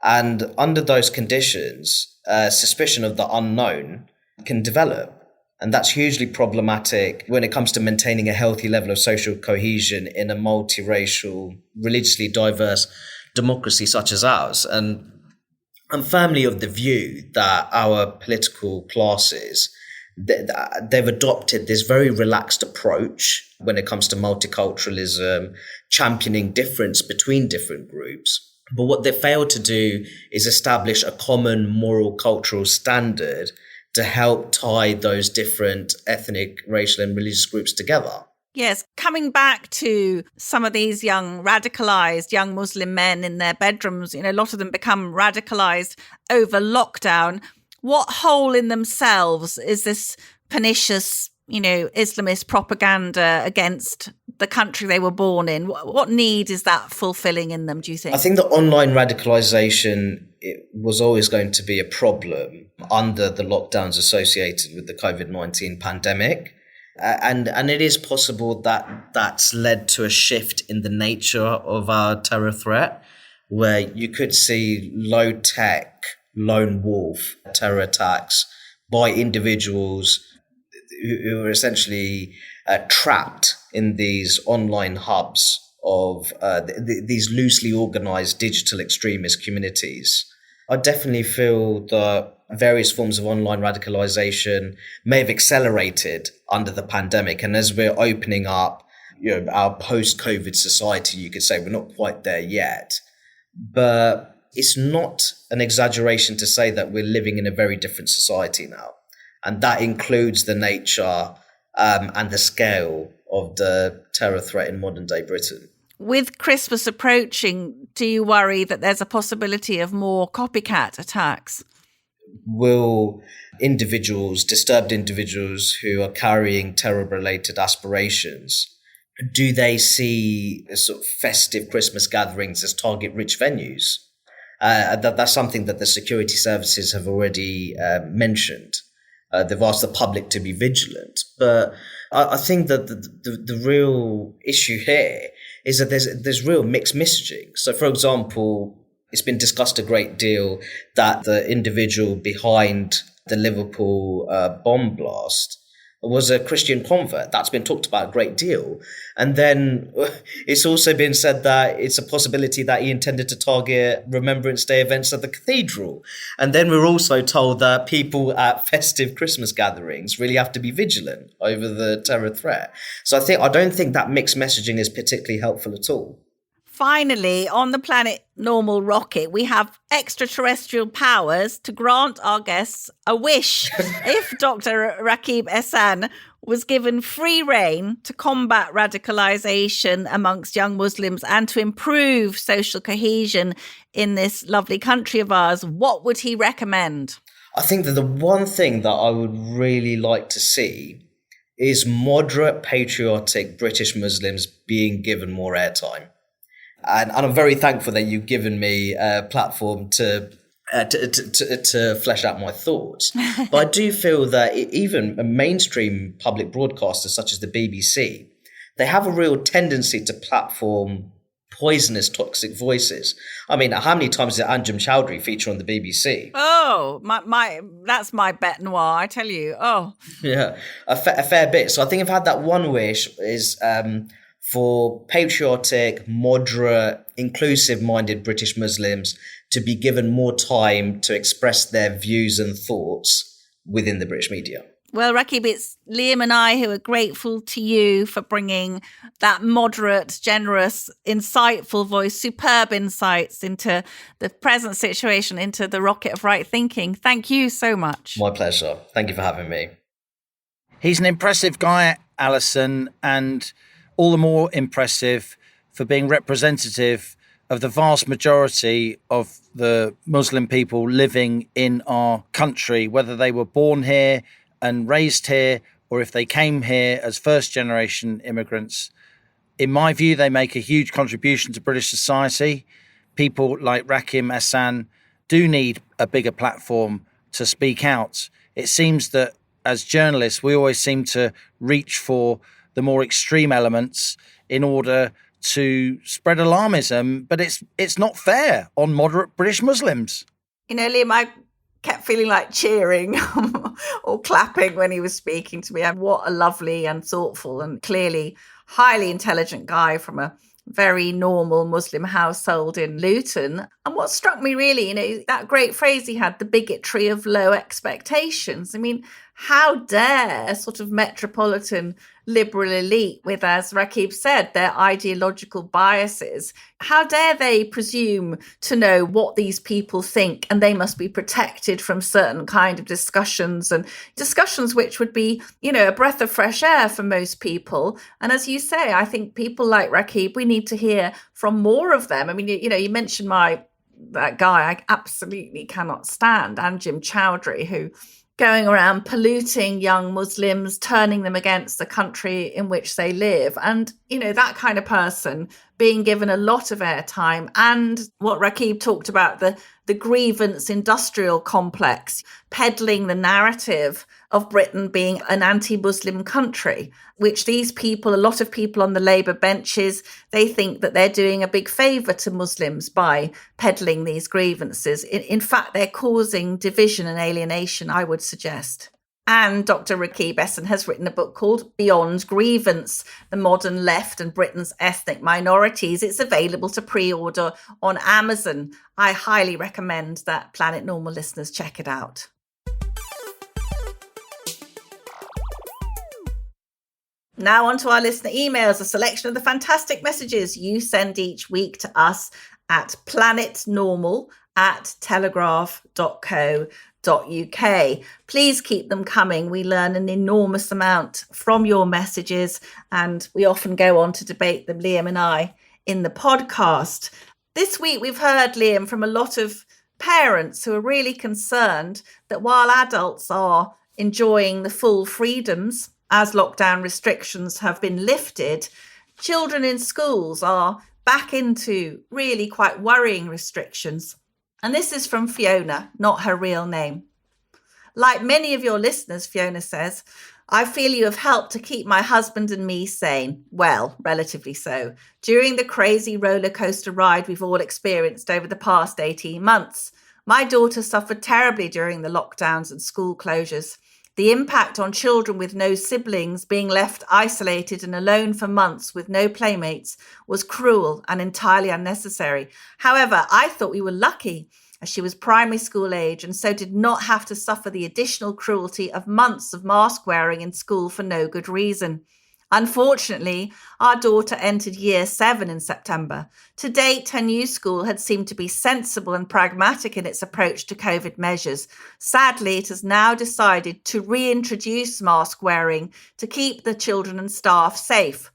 And under those conditions, suspicion of the unknown can develop. And that's hugely problematic when it comes to maintaining a healthy level of social cohesion in a multiracial, religiously diverse democracy such as ours. And I'm firmly of the view that our political classes, they've adopted this very relaxed approach when it comes to multiculturalism, championing difference between different groups. But what they failed to do is establish a common moral cultural standard to help tie those different ethnic, racial and religious groups together. Yes, coming back to some of these radicalised young Muslim men in their bedrooms, a lot of them become radicalised over lockdown. What hole in themselves is this pernicious, Islamist propaganda against the country they were born in? What need is that fulfilling in them, do you think? I think that online radicalisation, it was always going to be a problem under the lockdowns associated with the COVID-19 pandemic. And it is possible that that's led to a shift in the nature of our terror threat, where you could see low-tech, lone wolf terror attacks by individuals who are essentially trapped in these online hubs of these loosely organized digital extremist communities. I definitely feel that various forms of online radicalization may have accelerated under the pandemic. And as we're opening up, our post-COVID society, you could say we're not quite there yet. But it's not an exaggeration to say that we're living in a very different society now. And that includes the nature and the scale of the terror threat in modern day Britain. With Christmas approaching, do you worry that there's a possibility of more copycat attacks? Will disturbed individuals who are carrying terror-related aspirations, do they see sort of festive Christmas gatherings as target-rich venues? That's something that the security services have already mentioned. They've asked the public to be vigilant. But I think that the real issue here is that there's real mixed messaging. So, for example, it's been discussed a great deal that the individual behind the Liverpool bomb blast was a Christian convert. That's been talked about a great deal. And then it's also been said that it's a possibility that he intended to target Remembrance Day events at the cathedral. And then we're also told that people at festive Christmas gatherings really have to be vigilant over the terror threat. So I don't think that mixed messaging is particularly helpful at all. Finally, on the Planet Normal rocket, we have extraterrestrial powers to grant our guests a wish. If Dr. Rakib Ehsan was given free rein to combat radicalisation amongst young Muslims and to improve social cohesion in this lovely country of ours, what would he recommend? I think that the one thing that I would really like to see is moderate, patriotic British Muslims being given more airtime. And I'm very thankful that you've given me a platform to flesh out my thoughts. But I do feel that even a mainstream public broadcasters such as the BBC, they have a real tendency to platform poisonous, toxic voices. I mean, how many times did Anjem Chowdhury feature on the BBC? Oh, my that's my bête noire, I tell you. Oh. Yeah, a fair bit. So I think I've had that one wish is for patriotic, moderate, inclusive-minded British Muslims to be given more time to express their views and thoughts within the British media. Well, Rakib, it's Liam and I who are grateful to you for bringing that moderate, generous, insightful voice, superb insights into the present situation, into the rocket of right thinking. Thank you so much. My pleasure. Thank you for having me. He's an impressive guy, Allison, and all the more impressive for being representative of the vast majority of the Muslim people living in our country, whether they were born here and raised here or if they came here as first-generation immigrants. In my view, they make a huge contribution to British society. People like Rakib Ehsan do need a bigger platform to speak out. It seems that as journalists, we always seem to reach for the more extreme elements in order to spread alarmism, but it's not fair on moderate British Muslims. You know, Liam, I kept feeling like cheering or clapping when he was speaking to me. And what a lovely and thoughtful and clearly highly intelligent guy from a very normal Muslim household in Luton. And what struck me really, you know, that great phrase he had, the bigotry of low expectations. I mean, how dare a sort of metropolitan liberal elite with, as Rakib said, their ideological biases, how dare they presume to know what these people think, and they must be protected from certain kind of discussions, and discussions which would be, you know, a breath of fresh air for most people. And as you say, I think people like Rakib, we need to hear from more of them. I mean, you know, you mentioned that guy I absolutely cannot stand, Anjem Chowdhury, who going around polluting young Muslims, turning them against the country in which they live. And, you know, that kind of person being given a lot of airtime. And what Rakib talked about, the grievance industrial complex, peddling the narrative of Britain being an anti-Muslim country, which these people, a lot of people on the Labour benches, they think that they're doing a big favour to Muslims by peddling these grievances. In fact, they're causing division and alienation, I would suggest. And Dr. Rakib Ehsan has written a book called Beyond Grievance, The Modern Left and Britain's Ethnic Minorities. It's available to pre-order on Amazon. I highly recommend that Planet Normal listeners check it out. Now on to our listener emails, a selection of the fantastic messages you send each week to us at planetnormal@telegraph.co.uk. Please keep them coming. We learn an enormous amount from your messages, and we often go on to debate them, Liam and I, in the podcast. This week we've heard, Liam, from a lot of parents who are really concerned that while adults are enjoying the full freedoms as lockdown restrictions have been lifted, children in schools are back into really quite worrying restrictions. And this is from Fiona, not her real name. Like many of your listeners, Fiona says, I feel you have helped to keep my husband and me sane. Well, relatively so, during the crazy roller coaster ride we've all experienced over the past 18 months. My daughter suffered terribly during the lockdowns and school closures. The impact on children with no siblings being left isolated and alone for months with no playmates was cruel and entirely unnecessary. However, I thought we were lucky, as she was primary school age and so did not have to suffer the additional cruelty of months of mask wearing in school for no good reason. Unfortunately, our daughter entered year 7 in September. To date, her new school had seemed to be sensible and pragmatic in its approach to COVID measures. Sadly, it has now decided to reintroduce mask wearing to keep the children and staff safe.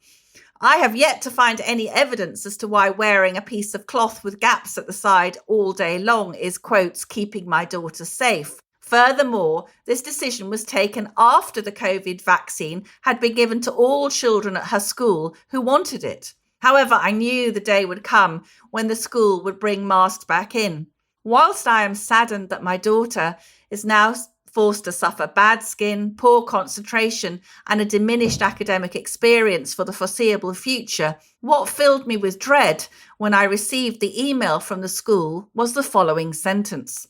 I have yet to find any evidence as to why wearing a piece of cloth with gaps at the side all day long is, quotes, keeping my daughter safe. Furthermore, this decision was taken after the COVID vaccine had been given to all children at her school who wanted it. However, I knew the day would come when the school would bring masks back in. Whilst I am saddened that my daughter is now forced to suffer bad skin, poor concentration, and a diminished academic experience for the foreseeable future, what filled me with dread when I received the email from the school was the following sentence.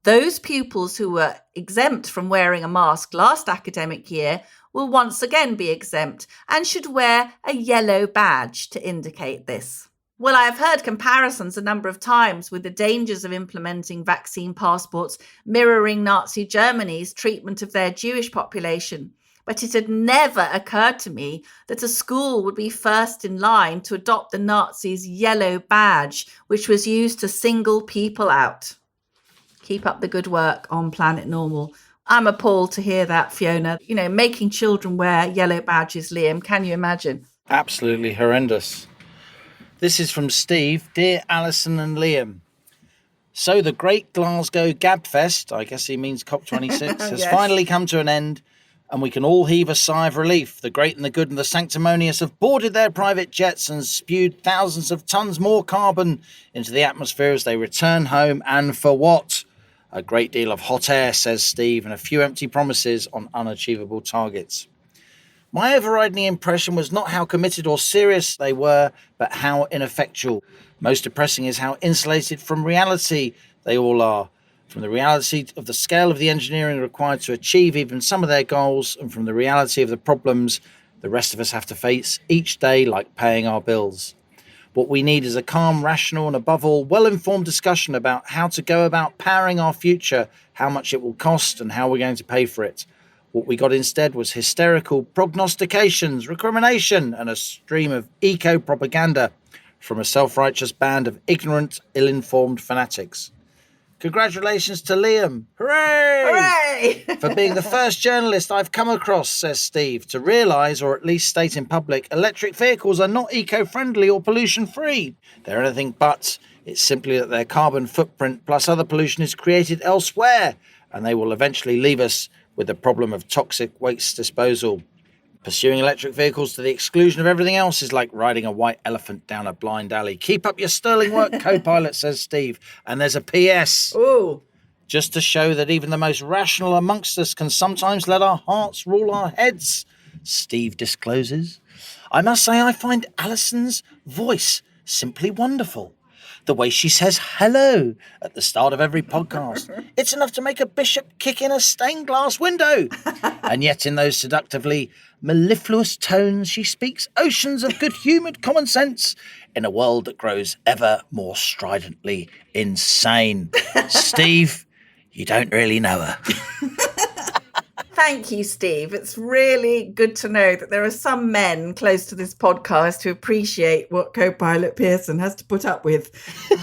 Those pupils who were exempt from wearing a mask last academic year will once again be exempt and should wear a yellow badge to indicate this. Well, I have heard comparisons a number of times with the dangers of implementing vaccine passports mirroring Nazi Germany's treatment of their Jewish population. But it had never occurred to me that a school would be first in line to adopt the Nazis' yellow badge, which was used to single people out. Keep up the good work on Planet Normal. I'm appalled to hear that, Fiona. You know, making children wear yellow badges, Liam, can you imagine? Absolutely horrendous. This is from Steve. Dear Allison and Liam. So the Great Glasgow Gabfest, I guess he means COP26, has Yes. finally come to an end, and we can all heave a sigh of relief. The great and the good and the sanctimonious have boarded their private jets and spewed thousands of tons more carbon into the atmosphere as they return home. And for what? A great deal of hot air, says Steve, and a few empty promises on unachievable targets. My overriding impression was not how committed or serious they were, but how ineffectual. Most depressing is how insulated from reality they all are. From the reality of the scale of the engineering required to achieve even some of their goals, and from the reality of the problems the rest of us have to face each day, like paying our bills. What we need is a calm, rational, and above all, well-informed discussion about how to go about powering our future, how much it will cost, and how we're going to pay for it. What we got instead was hysterical prognostications, recrimination, and a stream of eco-propaganda from a self-righteous band of ignorant, ill-informed fanatics. Congratulations to Liam. Hooray! Hooray! For being the first journalist I've come across, says Steve, to realise, or at least state in public, electric vehicles are not eco-friendly or pollution-free. They're anything but. It's simply that their carbon footprint plus other pollution is created elsewhere, and they will eventually leave us with the problem of toxic waste disposal. Pursuing electric vehicles to the exclusion of everything else is like riding a white elephant down a blind alley. Keep up your sterling work, co-pilot, says Steve. And there's a PS. Ooh. Just to show that even the most rational amongst us can sometimes let our hearts rule our heads, Steve discloses. I must say I find Allison's voice simply wonderful. The way she says hello at the start of every podcast. It's enough to make a bishop kick in a stained glass window. And yet in those seductively mellifluous tones, she speaks oceans of good-humoured common sense in a world that grows ever more stridently insane. Steve, you don't really know her. Thank you, Steve. It's really good to know that there are some men close to this podcast who appreciate what co-pilot Pearson has to put up with.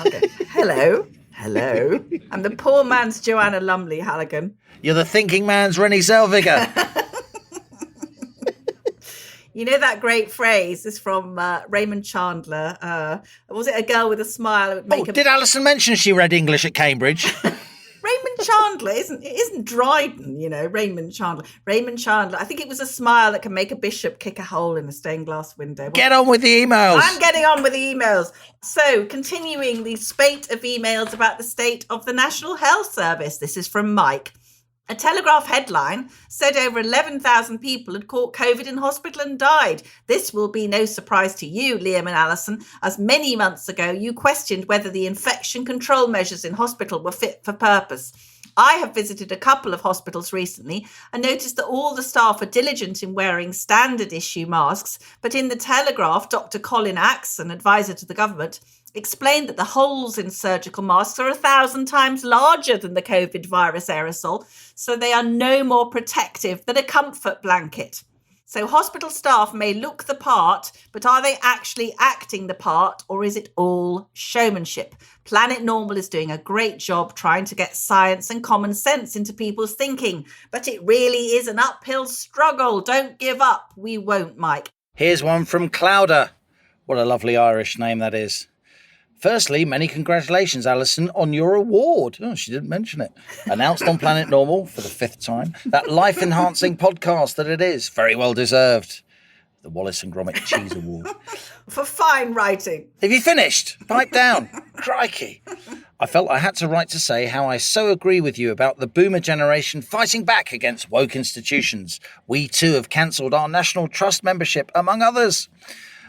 Okay. Hello. I'm the poor man's Joanna Lumley, Halligan. You're the thinking man's Rennie Zellweger. You know that great phrase is from Raymond Chandler. Was it a girl with a smile? Did Allison mention she read English at Cambridge? Raymond Chandler isn't Dryden, you know, Raymond Chandler. I think it was a smile that can make a bishop kick a hole in a stained glass window. Get on with the emails. I'm getting on with the emails. So, continuing the spate of emails about the state of the National Health Service. This is from Mike. A Telegraph headline said over 11,000 people had caught COVID in hospital and died. This will be no surprise to you, Liam and Allison, as many months ago you questioned whether the infection control measures in hospital were fit for purpose. I have visited a couple of hospitals recently and noticed that all the staff are diligent in wearing standard issue masks, but in the Telegraph, Dr Colin Axon, advisor to the government, explained that the holes in surgical masks are 1,000 times larger than the COVID virus aerosol, so they are no more protective than a comfort blanket. So hospital staff may look the part, but are they actually acting the part, or is it all showmanship? Planet Normal is doing a great job trying to get science and common sense into people's thinking, but it really is an uphill struggle. Don't give up. We won't, Mike. Here's one from Clowder. What a lovely Irish name that is. Firstly, many congratulations, Allison, on your award. Oh, she didn't mention it. Announced on Planet Normal for the 5th time. That life-enhancing podcast that it is. Very well deserved. The Wallace and Gromit Cheese Award. For fine writing. Have you finished? Pipe down. Crikey. I felt I had to write to say how I so agree with you about the boomer generation fighting back against woke institutions. We too have cancelled our National Trust membership, among others.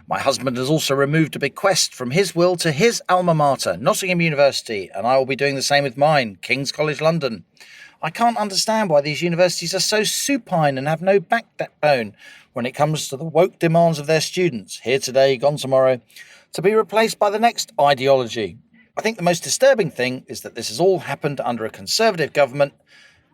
My husband has also removed a bequest from his will to his alma mater, Nottingham University, and I will be doing the same with mine, King's College London. I can't understand why these universities are so supine and have no backbone when it comes to the woke demands of their students, here today, gone tomorrow, to be replaced by the next ideology. I think the most disturbing thing is that this has all happened under a Conservative government,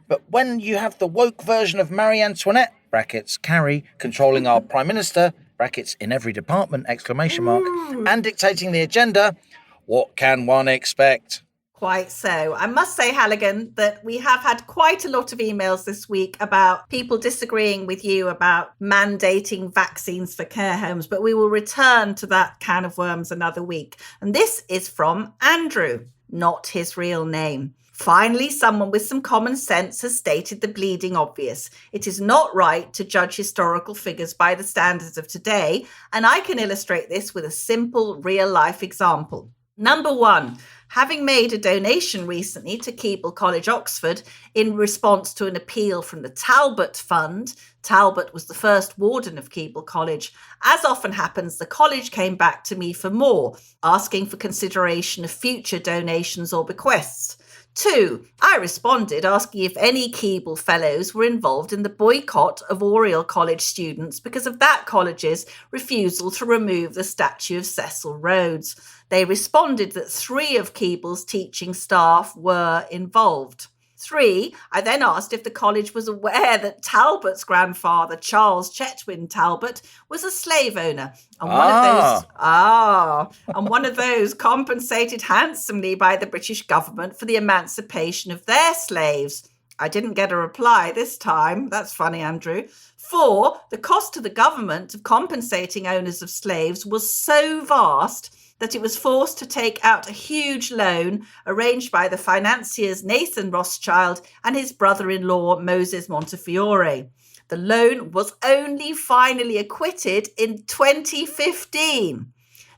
but when you have the woke version of Marie Antoinette, brackets, Carrie, controlling our Prime Minister, brackets, in every department, exclamation mark, and dictating the agenda, what can one expect? Quite so. I must say, Halligan, that we have had quite a lot of emails this week about people disagreeing with you about mandating vaccines for care homes, but we will return to that can of worms another week. And this is from Andrew, not his real name. Finally, someone with some common sense has stated the bleeding obvious. It is not right to judge historical figures by the standards of today, and I can illustrate this with a simple real-life example. Number one, having made a donation recently to Keble College, Oxford, in response to an appeal from the Talbot Fund. Talbot was the first warden of Keble College. As often happens, the college came back to me for more, asking for consideration of future donations or bequests. 2, I responded asking if any Keble Fellows were involved in the boycott of Oriel College students because of that college's refusal to remove the statue of Cecil Rhodes. They responded that 3 of Keble's teaching staff were involved. 3, I then asked if the college was aware that Talbot's grandfather, Charles Chetwynd Talbot, was a slave owner. And one of those compensated handsomely by the British government for the emancipation of their slaves. I didn't get a reply this time. That's funny, Andrew. 4, the cost to the government of compensating owners of slaves was so vast that it was forced to take out a huge loan arranged by the financiers Nathan Rothschild and his brother-in-law Moses Montefiore. The loan was only finally acquitted in 2015.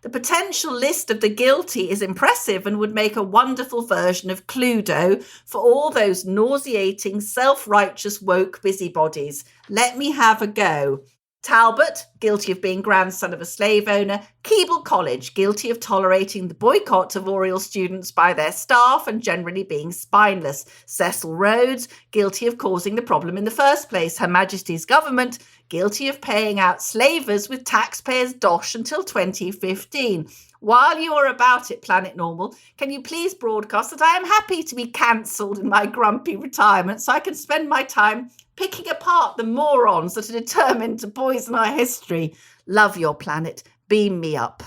The potential list of the guilty is impressive and would make a wonderful version of Cluedo for all those nauseating, self-righteous woke busybodies. Let me have a go. Talbot, guilty of being grandson of a slave owner. Keble College, guilty of tolerating the boycott of Oriel students by their staff and generally being spineless. Cecil Rhodes, guilty of causing the problem in the first place. Her Majesty's government, guilty of paying out slavers with taxpayers' dosh until 2015. While you are about it, Planet Normal, can you please broadcast that I am happy to be cancelled in my grumpy retirement so I can spend my time picking apart the morons that are determined to poison our history. Love your planet. Beam me up.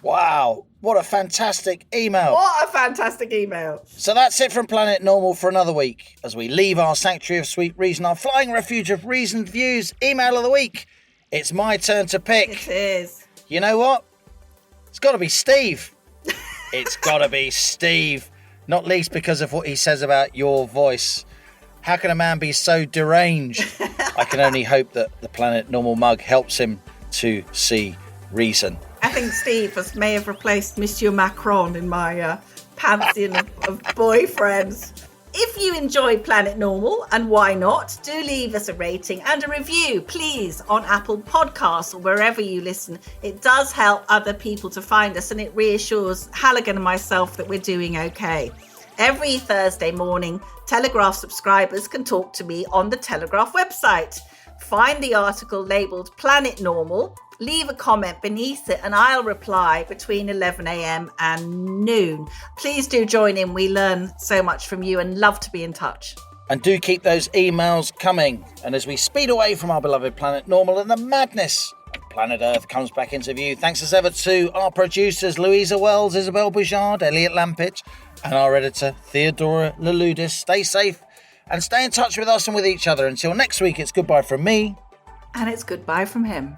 Wow, what a fantastic email. What a fantastic email. So that's it from Planet Normal for another week. As we leave our sanctuary of sweet reason, our flying refuge of reasoned views, email of the week. It's my turn to pick. It is. You know what? It's got to be Steve. It's got to be Steve. Not least because of what he says about your voice. How can a man be so deranged? I can only hope that the Planet Normal mug helps him to see reason. I think Steve may have replaced Monsieur Macron in my pantheon of boyfriends. If you enjoy Planet Normal, and why not, do leave us a rating and a review, please, on Apple Podcasts or wherever you listen. It does help other people to find us, and it reassures Halligan and myself that we're doing okay. Every Thursday morning, Telegraph subscribers can talk to me on the Telegraph website. Find the article labelled Planet Normal, leave a comment beneath it, and I'll reply between 11 a.m. and noon. Please do join in. We learn so much from you and love to be in touch. And do keep those emails coming. And as we speed away from our beloved Planet Normal and the madness of Planet Earth comes back into view, thanks as ever to our producers Louisa Wells, Isabel Bouchard, Elliot Lampich, and our editor Theodora Laludis. Stay safe and stay in touch with us and with each other. Until next week, it's goodbye from me. And it's goodbye from him.